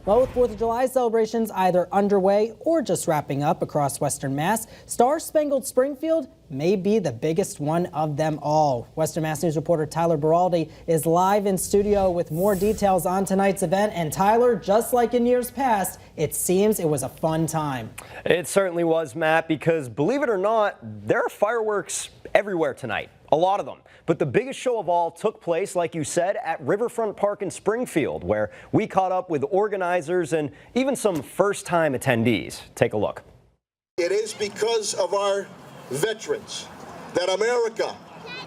Well, with 4th of July celebrations either underway or just wrapping up across Western Mass, Spangled Springfield may be the biggest one of them all. Western Mass News reporter Tyler Beraldi is live in studio with more details on tonight's event. And Tyler, just like in years past, it seems it was a fun time. It certainly was, Matt, because believe it or not, there are fireworks everywhere tonight. A lot of them. But the biggest show of all took place, like you said, at Riverfront Park in Springfield, where we caught up with organizers and even some first-time attendees. Take a look. It is because of our veterans that America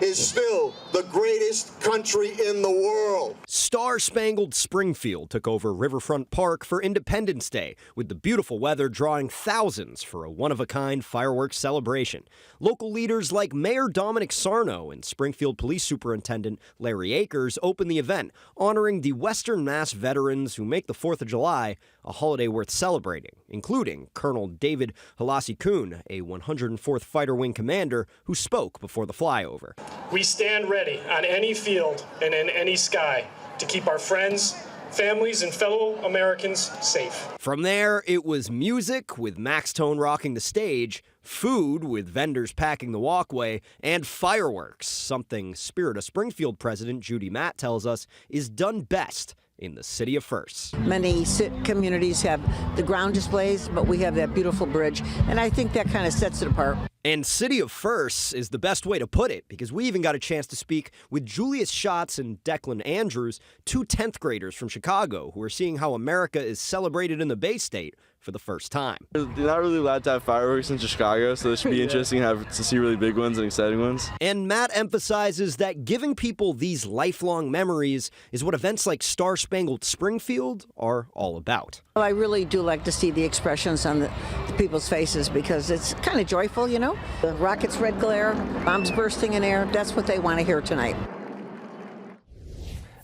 is still the greatest country in the world. Spangled Springfield took over Riverfront Park for Independence Day, with the beautiful weather drawing thousands for a one-of-a-kind fireworks celebration. Local leaders like Mayor Dominic Sarno and Springfield Police Superintendent Larry Akers opened the event, honoring the Western Mass veterans who make the 4th of July a holiday worth celebrating, including Colonel David Halassi-Kuhn, a 104th Fighter Wing commander who spoke before the flyover. We stand ready on any field and in any sky to keep our friends, families, and fellow Americans safe. From there, it was music with Max Tone rocking the stage, food with vendors packing the walkway, and fireworks, something Spirit of Springfield President Judy Matt tells us is done best in the city of firsts. Many communities have the ground displays, but we have that beautiful bridge, and I think that kind of sets it apart. And City of Firsts is the best way to put it, because we even got a chance to speak with Julius Schatz and Declan Andrews, two 10th graders from Chicago who are seeing how America is celebrated in the Bay State for the first time. They're not really allowed to have fireworks in Chicago, so it should be interesting to see really big ones and exciting ones. And Matt emphasizes that giving people these lifelong memories is what events like Spangled Springfield are all about. Well, I really do like to see the expressions on the people's faces, because it's kind of joyful, you know? The rockets, red glare, bombs bursting in air, that's what they want to hear tonight.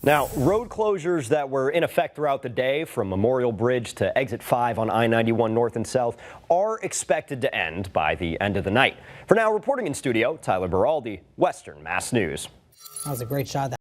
Now, road closures that were in effect throughout the day from Memorial Bridge to Exit 5 on I-91 north and south are expected to end by the end of the night. For now, reporting in studio, Tyler Beraldi, Western Mass News. That was a great shot.